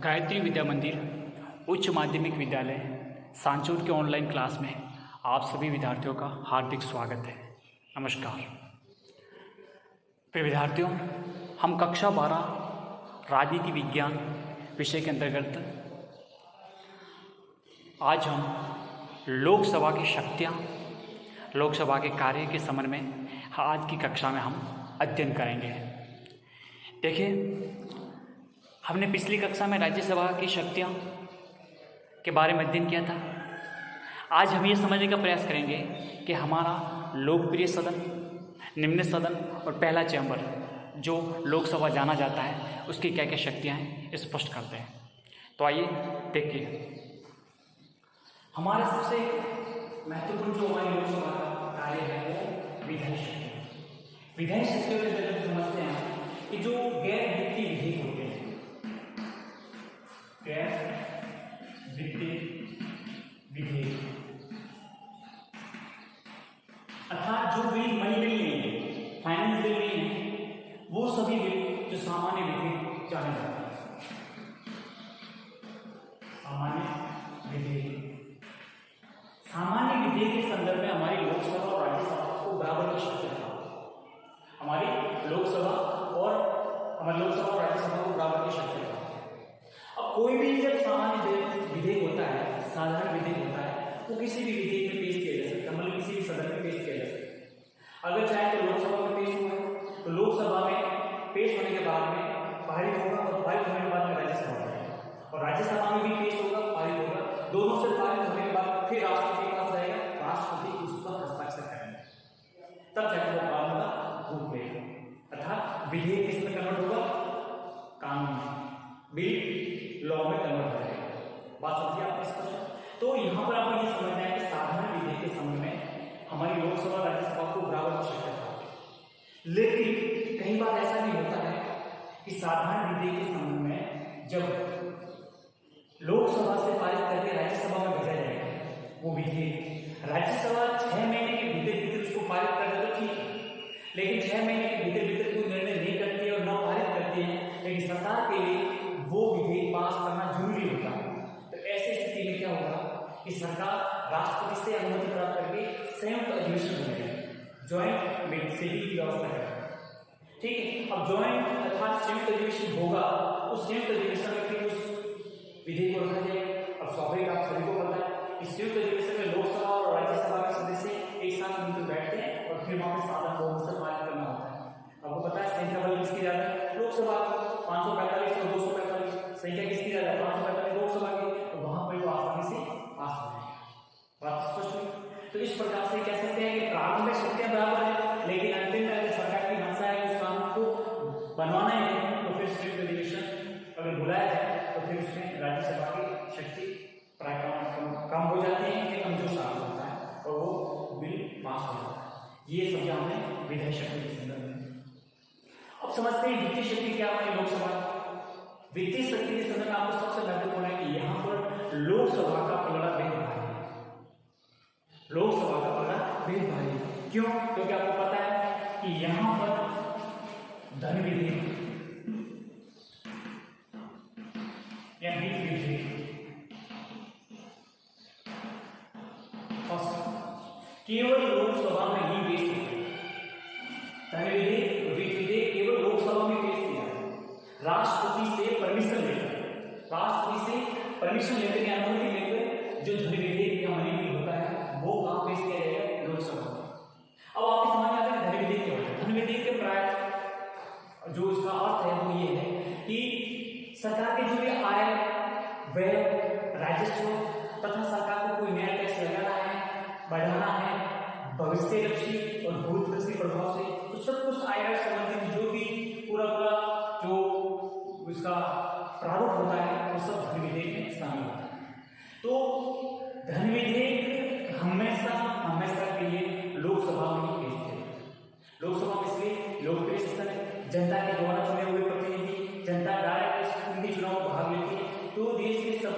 गायत्री विद्या मंदिर उच्च माध्यमिक विद्यालय सांचौर के ऑनलाइन क्लास में आप सभी विद्यार्थियों का हार्दिक स्वागत है। नमस्कार। प्रिय विद्यार्थियों, हम कक्षा 12 राजनीति विज्ञान विषय के अंतर्गत आज हम लोकसभा की शक्तियाँ, लोकसभा के कार्य के संबंध में आज की कक्षा में हम अध्ययन करेंगे। देखिए, हमने पिछली कक्षा में राज्यसभा की शक्तियाँ के बारे में अध्ययन किया था। आज हम ये समझने का प्रयास करेंगे कि हमारा लोकप्रिय सदन, निम्न सदन और पहला चैम्बर जो लोकसभा जाना जाता है उसकी क्या क्या शक्तियाँ हैं स्पष्ट करते हैं। तो आइए देखिए, हमारे सबसे महत्वपूर्ण जो हमारी लोकसभा का कार्य है वो विधायी शक्ति। विधायी शक्तियों के अंदर समझते हैं कि जो गैर वित्तीय विधेयक होते हैं, गैर वित्तीय विधेयक अर्थात जो बिल मनी बिल नहीं है, फाइनेंस बिल नहीं है, वो सभी बिल जो सामान्य विधेयक जाने जाते हैं। सामान्य विधेयक के संदर्भ में हमारी लोकसभा और राज्यसभा को बराबर की शक्ति है। हमारी लोकसभा और राज्यसभा को बराबर की शक्ति है। अब कोई भी जब सामान्य विधेयक होता है, साधारण विधेयक होता है, वो किसी भी विधेयक में पेश किया जा सकता है, मतलब किसी भी सदन में पेश किया जा सकता है। अगर चाहे तो लोकसभा में पेश हुआ तो लोकसभा में पेश होने के बाद में पारित होगा और पारित होने के बाद में राज्यसभा में, और राज्यसभा में भी पेश होगा, पारित होगा। दोनों से पारित होने के बाद फिर राष्ट्रपति के पास जाएगा, राष्ट्रपति उस पर हस्ताक्षर करेंगे, तब जाकर वो कानून का रूप लेगा। अर्थात विधेयक किसमें कन्वर्ट होगा? कानून, बिल लॉ में कन्वर्ट हो जाएगा। बात समझिए आप स्पष्ट। तो यहाँ पर आपको ये समझना है कि साधारण विधेयक के संबंध में हमारी लोकसभा राज्यसभा को बराबर की शक्ति है। लेकिन कई बार ऐसा भी होता है कि साधारण विधेयक के संबंध में जब लोकसभा से पारित करके राज्यसभा में भेजा जाएगा, वो विधेयक राज्यसभा 6 महीने के भीतर उसको पारित कर दे तो ठीक है, लेकिन 6 महीने के भीतर कोई निर्णय नहीं करती है और न पारित करती है, लेकिन सरकार के लिए वो विधेयक पास करना जरूरी होता है। तो ऐसी स्थिति में क्या होगा कि सरकार राष्ट्रपति से अनुमति प्राप्त करके संयुक्त अधिवेशन बनाएगी, ज्वाइंट सिटिंग की व्यवस्था करेगा। ठीक है, अब ज्वाइंट अर्थात संयुक्त अधिवेशन होगा, उस संयुक्त अधिवेशन में फिर उस विधेयक को रखा जाएगा। अब स्वाभाविक आप सभी को पता है कि संयुक्त अधिवेशन में लोकसभा और राज्यसभा के सदस्य एक साथ मिलकर बैठते हैं और फिर वहां पर साधारण बहुमत से पारित करना होता है। आपको पता है संख्या बल किसकी ज्यादा है? लोकसभा 545 और 245, संख्या किसकी ज्यादा है? 545 लोकसभा की, तो वहां पर वो आसानी से पास हो जाएगा। बात स्पष्ट हुई? तो इस प्रकार से कह सकते हैं कि प्रारंभ में शक्तियां बराबर है, लेकिन अंतिम में अगर सरकार की मंशा है उस कानून को बनवाना है तो फिर संयुक्त अधिवेशन अगर बुलाया जाए तो फिर उसमें राज्यसभा की शक्ति प्राय कम हो जाती है, कि कमजोर साबित होता है और वो बिल पास हो जाता है। ये समझा हमने विधायी शक्ति के संदर्भ में। अब समझते हैं वित्तीय शक्ति क्या है लोकसभा। वित्तीय शक्ति के संदर्भ में आपको सबसे महत्वपूर्ण है कि यहाँ पर लोकसभा का पलड़ा बेहद भारी है। लोकसभा का पलड़ा बेहद भारी है। क्यों? क्योंकि आपको पता है कि यहाँ पर धन विधेयक या वित्त विधेयक केवल लोकसभा में ही पेश किया। धन विधेयक, वित्त विधेयक केवल लोकसभा में पेश किया। राष्ट्रपति से परमिशन लेकर, की अनुमति लेकर जो धन विधेयक या मनी बिल होता है वो कहाँ पेश किया जाएगा? लोकसभा में। अब आपके समझ में आता है धन विधेयक क्या है। धन विधेयक के प्राय जो इसका अर्थ है वो ये है कि सरकार के जो भी आय, व्यय, राजस्व तथा सरकार को कोई नया टैक्स लगाना है, बढ़ाना है, भविष्यलक्षी और भूतलक्षी प्रभाव से, तो सब कुछ आय संबंधित जो भी पूरा जो इसका प्रारूप होता है वो सब धन विधेयक में शामिल होता है। तो धन विधेयक हमेशा के लिए लोकसभा में ही पेश किया जाता है। लोकसभा में इसलिए लोकप्रिय सदन है, जनता के द्वारा चुने हुए प्रतिनिधि, जनता डायरेक्ट उनके चुनाव में भाग लेती है। तो देश के सब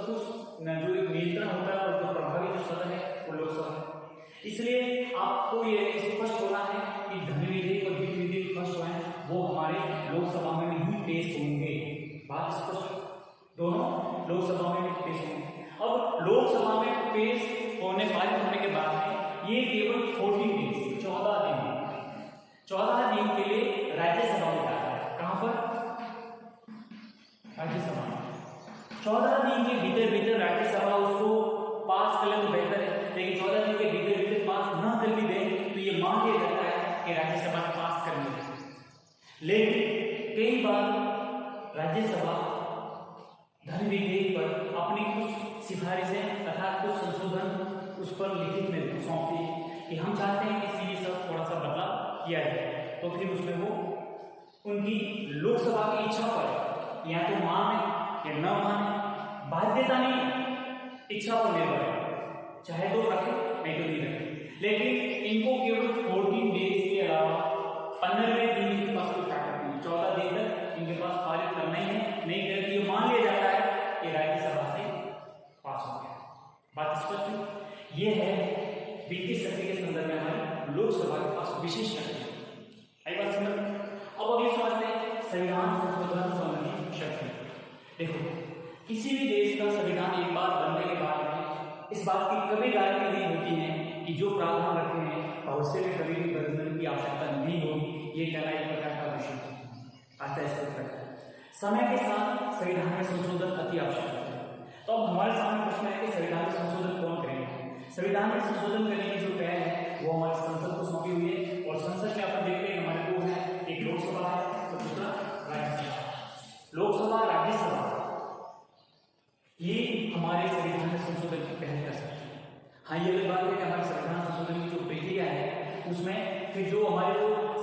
कुछ जो एक नियंत्रण होता है और जो प्रभावी जो सदन है वो लोकसभा है। इसलिए आपको ये स्पष्ट होना है कि धन विधेयक और वित्त विधेयक फर्स्ट है वो हमारे लोकसभा में ही पेश होंगे। बात स्पष्ट। दोनों लोकसभा में पेश होंगे। अब लोकसभा में पेश होने पारित होने के बाद में ये केवल 14 दिन 14 दिन के लिए राज्यसभा में जाता है। कहां पर? राज्यसभा में 14 दिन के भीतर राज्यसभा उसको पास कर ले तो बेहतर है, लेकिन 14 दिन के भीतर पास न कर भी दे तो ये मान लिया जाता है कि राज्यसभा पास कर ली। लेकिन कई बार राज्यसभा धन विधेयक पर अपनी कुछ सिफारिशें तथा कुछ संशोधन उस पर लिखित में सौंपती है कि हम चाहते हैं कि ये सब थोड़ा सा बदलाव किया जाए, तो फिर उसमें वो उनकी लोकसभा की इच्छा पर या तो माने या न माने, बाध्यता नहीं, इच्छा पर निर्भर है, चाहे तो रखे नहीं तो नहीं रखे। लेकिन इनको केवल 14 डेज के अलावा 15वें दिन इनके पास कोई ताकत नहीं, 14 दिन तक इनके पास पारित करना ही है, नहीं करके ये मान लिया जाता है कि राज्यसभा से पास हो गया। बात स्पष्ट है। ये है वित्तीय शक्ति के संदर्भ में हमारी लोकसभा के पास विशेष शक्ति। आई बात समझ? अब अगली समझते हैं संविधान संशोधन संबंधी शक्ति। देखो, किसी भी देश का संविधान एक बार बनने के बाद में इस बात की कभी गारंटी नहीं होती है कि जो प्रावधान रखे हैं भविष्य में कभी भी बदलने की आवश्यकता नहीं होगी। ये कहना एक प्रकार का विषय है। समय के साथ संविधान में संशोधन अति आवश्यक है। तो अब हमारे सामने प्रश्न है कि संविधान में संशोधन कौन करेगा? संविधान में संशोधन करने की जो पहल है वो हमारे संसद को सौंपी हुई है, और संसद में अपन देखते हैं हमारे दो हैं, एक लोकसभा है और दूसरा राज्यसभा। लोकसभा राज्यसभा ये हमारे संविधान में संशोधन की पहल कर सकती है। हाँ, ये अलग बात है कि हमारे संविधान संशोधन की जो प्रक्रिया है उसमें फिर जो हमारे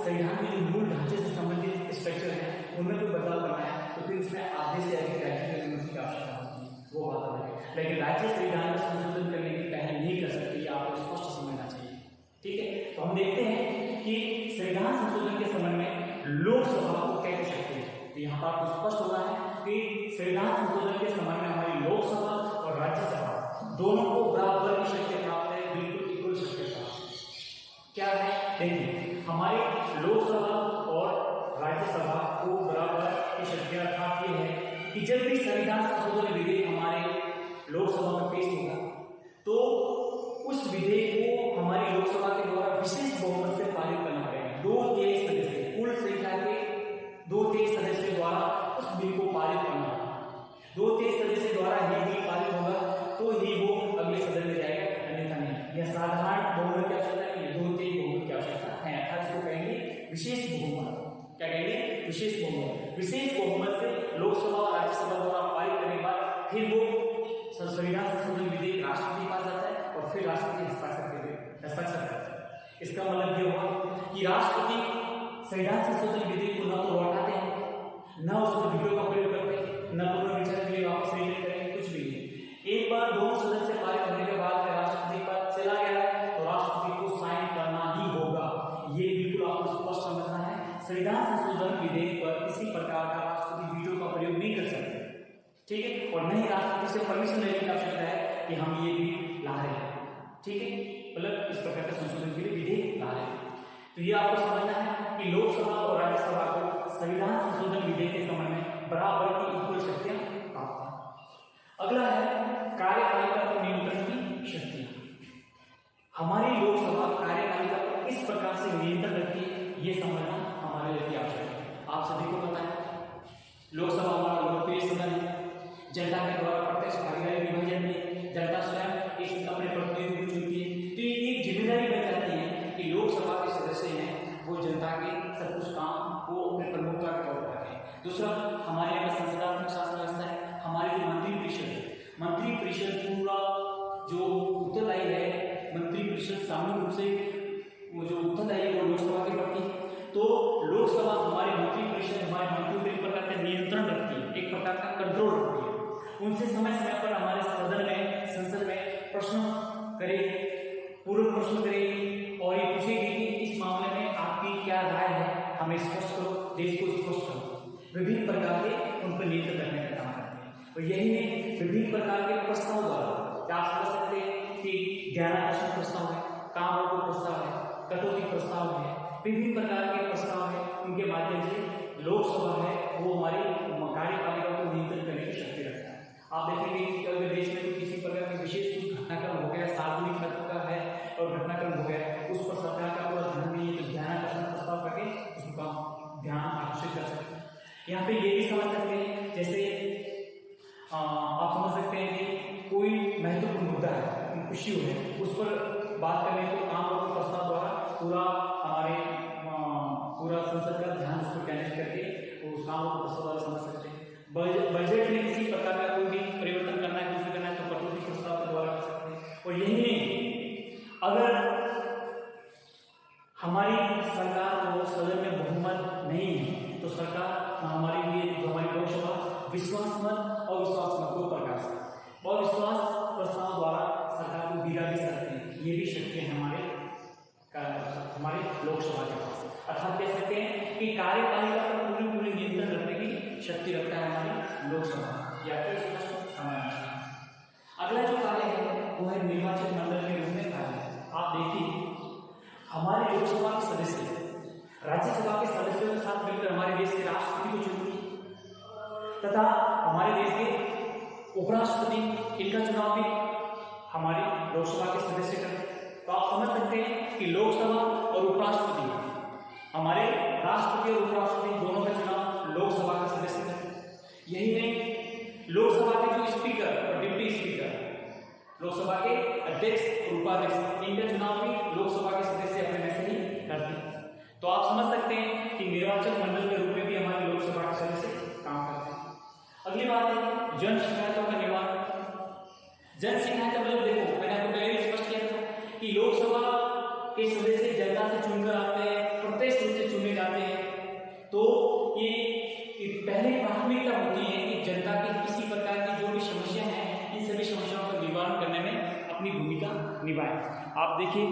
संविधान के जो मूल ढांचे से संबंधित स्ट्रक्चर है उनमें कोई बदलाव करना है तो फिर उसमें आधे से अधिक राज्य की अनुमति की आवश्यकता होती है, वो बात अलग है। लेकिन राज्य संविधान में संशोधन करने की पहल नहीं कर सकती, आपको स्पष्ट समझना चाहिए। ठीक है, तो हम देखते हैं कि संविधान संशोधन के संबंध में लोकसभा को क्या कह सकते हैं। तो यहाँ पर आपको स्पष्ट होना है कि संविधान संशोधन के संबंध में हमारी लोकसभा और राज्यसभा दोनों को बराबर की शक्ति प्राप्त है, बिल्कुल इक्वल शक्ति प्राप्त। क्या है? देखिए, हमारी लोकसभा और राज्यसभा को बराबर की शक्तियां प्राप्त ये है कि जब भी संविधान संशोधन विधेयक हमारे लोकसभा में पेश होगा तो उस विधेयक को हमारी लोकसभा के द्वारा विशेष बहुमत से पारित करना पड़ेगा। 2/3 सदस्य, कुल संख्या के 2/3 सदस्य द्वारा उस बिल को पारित करना होगा। 2/3 सदस्य द्वारा ही बिल पारित होगा तो ही वो अगले सदन में जाएगा, अन्यथा नहीं। यह साधारण बहुमत की आवश्यकता नहीं है, 2/3 बहुमत की आवश्यकता है, अर्थात इसको कहेंगे विशेष बहुमत। क्या कहेंगे? विशेष बहुमत। विशेष बहुमत से लोकसभा और राज्यसभा द्वारा पारित करने के बाद फिर वो संविधान संशोधन विधेयक राष्ट्रपति के पास जाता है और फिर राष्ट्रपति हस्ताक्षर करता है। इसका मतलब ये हुआ कि राष्ट्रपति संविधान संशोधन विधेयक को न तो लौटाते हैं, न उसको वीटो का प्रयोग करते हैं, न पुनर्विचार के लिए वापस रिलीज करेंगे, कुछ भी नहीं। एक बार दोनों सदन से पारित करने के बाद राष्ट्रपति का चला गया तो राष्ट्रपति को साइन करना ही होगा। ये बिल्कुल आपको स्पष्ट समझना है। संविधान संशोधन विधेयक पर किसी प्रकार का राष्ट्रपति वीटो का प्रयोग नहीं कर सकते। ठीक है, और नहीं राष्ट्रपति से परमिशन लेने की आवश्यकता है कि हम ये भी ला रहे हैं। ठीक है, मतलब इस प्रकार के संशोधन के लिए विधेयक ला रहे हैं। तो ये आपको समझना है कि लोकसभा और राज्यसभा को संविधान संशोधन विधेयक के संबंध में बराबर की इक्वल शक्तियां प्राप्त हैं। अगला है कार्यपालिका को नियंत्रण की शक्ति। हमारी लोकसभा कार्यपालिका को किस प्रकार से नियंत्रण रखती है ये समझना हमारे लिए आवश्यक है। आप सभी को पता है लोकसभा हमारा लोकप्रिय सदन है, जनता के द्वारा प्रत्यक्ष भागीदारी विभाजन में जनता स्वयं इस अपने प्रतिनिधियों को चुनती है। तो ये एक जिम्मेदारी बन जाती है कि लोकसभा के सदस्य हैं वो जनता के सब कुछ काम को अपने प्रमुखता के तौर पर रखें। दूसरा, हमारे यहाँ संसदात्मक शासन व्यवस्था है। हमारी जो मंत्री परिषद पूरा जो उत्तरदायी है, मंत्री परिषद सामूहिक रूप से वो जो उत्तरदायी है वो लोकसभा के प्रति। तो लोकसभा हमारे मंत्री परिषद हमारे मंत्रियों पर एक प्रकार का नियंत्रण रखती है, एक प्रकार का कंट्रोल रखती है। उनसे समय समय पर हमारे सदन में संसद में प्रश्न करेगी, पूर्व प्रश्न करेगी और ये पूछेगी कि इस मामले में आपकी क्या राय है, हमें स्पष्ट करो, देश को स्पष्ट करो। विभिन्न प्रकार के उन पर नियंत्रण करने का काम करते हैं। और यही नहीं, विभिन्न प्रकार के प्रस्ताव द्वारा आप समझ सकते हैं कि 11% प्रस्ताव है, काम रोको प्रस्ताव है, कटौती प्रस्ताव है, विभिन्न प्रकार के प्रस्ताव है। उनके माध्यम से लोकसभा है वो हमारी कार्यपालिका को नियंत्रण करने की शक्ति रखता है। पे ये भी समझ सकते हैं, जैसे आप समझ सकते हैं कि कोई महत्वपूर्ण मुद्दा है, इश्यू है, उस पर बात करने को काम और प्रस्ताव द्वारा पूरा संसद का ध्यान उस पर केंद्रित करके उस काम और प्रस्ताव द्वारा समझ सकते हैं। बजट में किसी प्रकार का कोई भी परिवर्तन करना है, कुछ भी करना है, तो कटौती प्रस्ताव के द्वारा कर सकते हैं। और यही नहीं, अगर हमारी सरकार को सदन में बहुमत नहीं है तो सरकार हमारे लिए, जो हमारी लोकसभा विश्वास मत और विश्वास मत दो प्रकार से और विश्वास प्रस्ताव द्वारा सरकार को गिरा भी सकते हैं। ये भी शक्ति है हमारे लोकसभा के पास। अर्थात कह सकते हैं कि कार्यपालिका पर पूरी नियंत्रण रखने की शक्ति रखता है हमारी लोकसभा। या फिर अगला जो कार्य है वो है निर्वाचन मंडल के रूप में कार्य। आप देखिए, हमारे लोकसभा के सदस्य राज्यसभा के सदस्यों के साथ मिलकर हमारे देश के राष्ट्रपति को चुनती है तथा हमारे देश के उपराष्ट्रपति, इनका चुनाव भी हमारी लोकसभा के सदस्य करते हैं। तो आप समझ सकते हैं कि लोकसभा और उपराष्ट्रपति, हमारे राष्ट्रपति और उपराष्ट्रपति दोनों का चुनाव लोकसभा के सदस्य करते हैं। यही नहीं, लोकसभा के जो स्पीकर और डिप्टी स्पीकर, लोकसभा के अध्यक्ष और उपाध्यक्ष, इनका चुनाव भी लोकसभा के सदस्य अपने में से ही करते हैं। तो आप समझ सकते हैं कि निर्वाचन मंडल के रूप में भी हमारे लोकसभा के सदस्य काम करते हैं। अगली बात है जन शिकायतों का निवारण। जन शिकायत का मतलब देखो, मैंने आपको पहले भी स्पष्ट किया था कि लोकसभा के सदस्य जनता से चुनकर आते हैं, प्रत्यक्ष रूप से चुने जाते हैं। तो ये पहले प्राथमिकता होती है कि जनता की किसी प्रकार की जो भी समस्या है, इन सभी समस्याओं का निवारण करने में अपनी भूमिका निभाए। आप देखिए,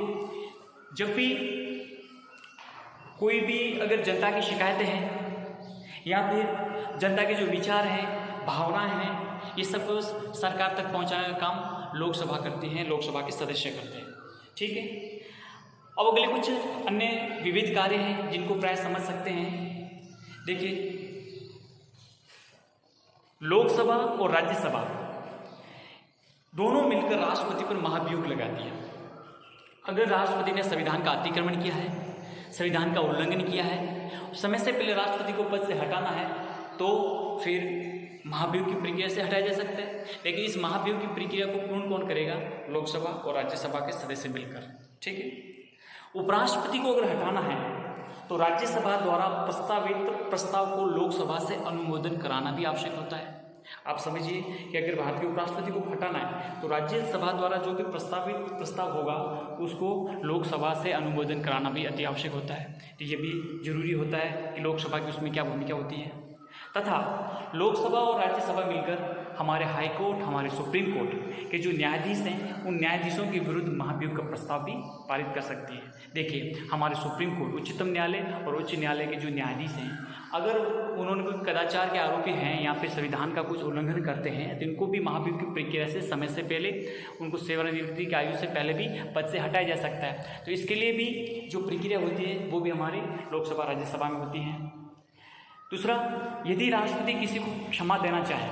जब भी कोई भी अगर जनता की शिकायतें हैं या फिर जनता के जो विचार हैं, भावनाएं हैं, ये सब को सरकार तक पहुंचाने का काम लोकसभा करती हैं, लोकसभा के सदस्य करते हैं। ठीक है, अब अगले कुछ अन्य विविध कार्य हैं जिनको प्राय समझ सकते हैं। देखिए, लोकसभा और राज्यसभा दोनों मिलकर राष्ट्रपति पर महाभियोग लगाती है। अगर राष्ट्रपति ने संविधान का अतिक्रमण किया है, संविधान का उल्लंघन किया है, समय से पहले राष्ट्रपति को पद से हटाना है, तो फिर महाभियोग की प्रक्रिया से हटाया जा सकता है। लेकिन इस महाभियोग की प्रक्रिया को पूर्ण कौन करेगा? लोकसभा और राज्यसभा के सदस्य मिलकर। ठीक है। उपराष्ट्रपति को अगर हटाना है तो राज्यसभा द्वारा प्रस्तावित प्रस्ताव को लोकसभा से अनुमोदन कराना भी आवश्यक होता है। आप समझिए कि अगर भारत के उपराष्ट्रपति को हटाना है तो राज्यसभा द्वारा जो भी प्रस्तावित प्रस्ताव होगा उसको लोकसभा से अनुमोदन कराना भी अति आवश्यक होता है। तो ये भी जरूरी होता है कि लोकसभा की उसमें क्या भूमिका होती है। तथा लोकसभा और राज्यसभा मिलकर हमारे हाई कोर्ट, हमारे सुप्रीम कोर्ट के जो न्यायाधीश हैं, उन न्यायाधीशों के विरुद्ध महाभियोग का प्रस्ताव भी पारित कर सकती है। देखिए, हमारे सुप्रीम कोर्ट, उच्चतम न्यायालय और उच्च न्यायालय के जो न्यायाधीश हैं, अगर उन्होंने कोई कदाचार के आरोपी हैं या फिर संविधान का कुछ उल्लंघन करते हैं तो इनको भी महाभियोग की प्रक्रिया से समय से पहले, उनको सेवानिवृत्ति की आयु से पहले भी पद से हटाया जा सकता है। तो इसके लिए भी जो प्रक्रिया होती है वो भी हमारी लोकसभा राज्यसभा में होती है। दूसरा, यदि राष्ट्रपति किसी को क्षमा देना चाहे,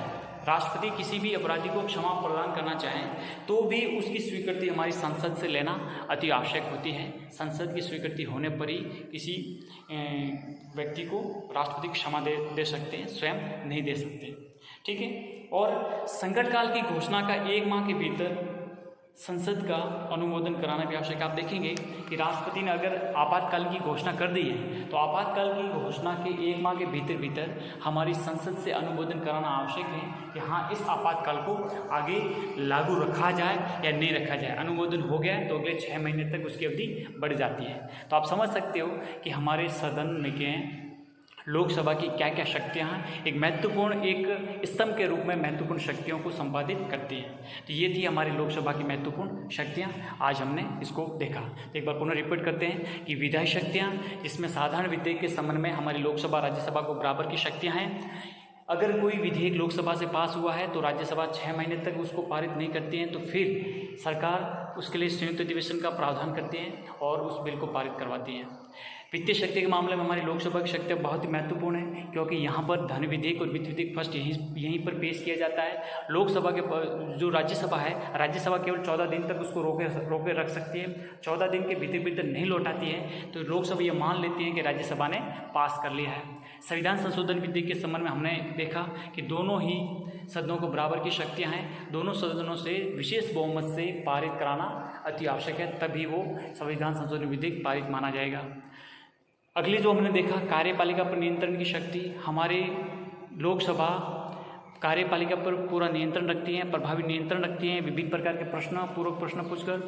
राष्ट्रपति किसी भी अपराधी को क्षमा प्रदान करना चाहें तो भी उसकी स्वीकृति हमारी संसद से लेना अति आवश्यक होती है। संसद की स्वीकृति होने पर ही किसी व्यक्ति को राष्ट्रपति क्षमा दे सकते हैं, स्वयं नहीं दे सकते। ठीक है। और संकट काल की घोषणा का 1 माह के भीतर संसद का अनुमोदन कराना भी आवश्यक। आप देखेंगे कि राष्ट्रपति ने अगर आपातकाल की घोषणा कर दी है तो आपातकाल की घोषणा के 1 माह के भीतर हमारी संसद से अनुमोदन कराना आवश्यक है कि हाँ, इस आपातकाल को आगे लागू रखा जाए या नहीं रखा जाए। अनुमोदन हो गया तो अगले 6 महीने तक उसकी अवधि बढ़ जाती है। तो आप समझ सकते हो कि हमारे सदन में के लोकसभा की क्या क्या शक्तियाँ हैं, एक महत्वपूर्ण, एक स्तंभ के रूप में महत्वपूर्ण शक्तियों को संपादित करती हैं। तो ये थी हमारी लोकसभा की महत्वपूर्ण शक्तियाँ, आज हमने इसको देखा। तो एक बार पुनः रिपीट करते हैं कि विधायी शक्तियाँ, जिसमें साधारण विधेयक के संबंध में हमारी लोकसभा राज्यसभा को बराबर की शक्तियाँ हैं। अगर कोई विधेयक लोकसभा से पास हुआ है तो राज्यसभा 6 महीने तक उसको पारित नहीं करती है, तो फिर सरकार उसके लिए संयुक्त अधिवेशन का प्रावधान करती है और उस बिल को पारित करवाती है। वित्तीय शक्ति के मामले में हमारी लोकसभा की शक्ति बहुत ही महत्वपूर्ण है, क्योंकि यहाँ पर धन विधेयक और वित्त विधेयक फर्स्ट यहीं पर पेश किया जाता है। लोकसभा के जो राज्यसभा है, राज्यसभा केवल 14 दिन तक उसको रोके रख सकती है। 14 दिन के भीतर नहीं लौटाती है तो लोकसभा ये मान लेती है कि राज्यसभा ने पास कर लिया है। संविधान संशोधन विधेयक के संबंध में हमने देखा कि दोनों ही सदनों को बराबर की शक्तियाँ हैं, दोनों सदनों से विशेष बहुमत से पारित कराना अति आवश्यक है, तभी वो संविधान संशोधन विधेयक पारित माना जाएगा। अगली जो हमने देखा, कार्यपालिका पर नियंत्रण की शक्ति। हमारे लोकसभा कार्यपालिका पर पूरा नियंत्रण रखती हैं, प्रभावी नियंत्रण रखती हैं, विभिन्न प्रकार के पूरक प्रश्न पूछकर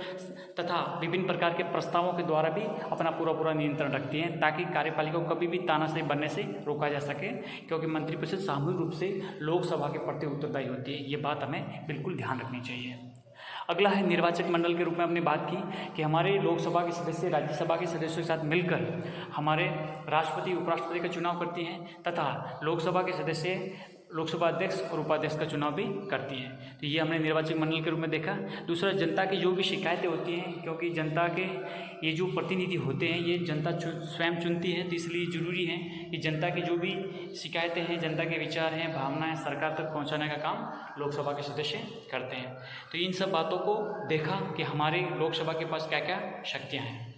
तथा विभिन्न प्रकार के प्रस्तावों के द्वारा भी अपना पूरा नियंत्रण रखती हैं, ताकि कार्यपालिका को कभी भी तानाशाही बनने से रोका जा सके, क्योंकि मंत्रिपरिषद सामूहिक रूप से लोकसभा के प्रति उत्तरदायी होती है। ये बात हमें बिल्कुल ध्यान रखनी चाहिए। अगला है निर्वाचक मंडल के रूप में हमने बात की कि हमारे लोकसभा के सदस्य राज्यसभा के सदस्यों के साथ मिलकर हमारे राष्ट्रपति उपराष्ट्रपति का चुनाव करती हैं तथा लोकसभा के सदस्य लोकसभा अध्यक्ष और उपाध्यक्ष का चुनाव भी करती हैं। तो ये हमने निर्वाचक मंडल के रूप में देखा। दूसरा, जनता की जो भी शिकायतें होती हैं, क्योंकि जनता के ये जो प्रतिनिधि होते हैं ये जनता स्वयं चुनती है, तो इसलिए ज़रूरी है कि जनता की जो भी शिकायतें हैं, जनता के विचार हैं, भावनाएं सरकार तक पहुंचाने का काम लोकसभा के सदस्य करते हैं। तो इन सब बातों को देखा कि हमारे लोकसभा के पास क्या क्या शक्तियाँ हैं।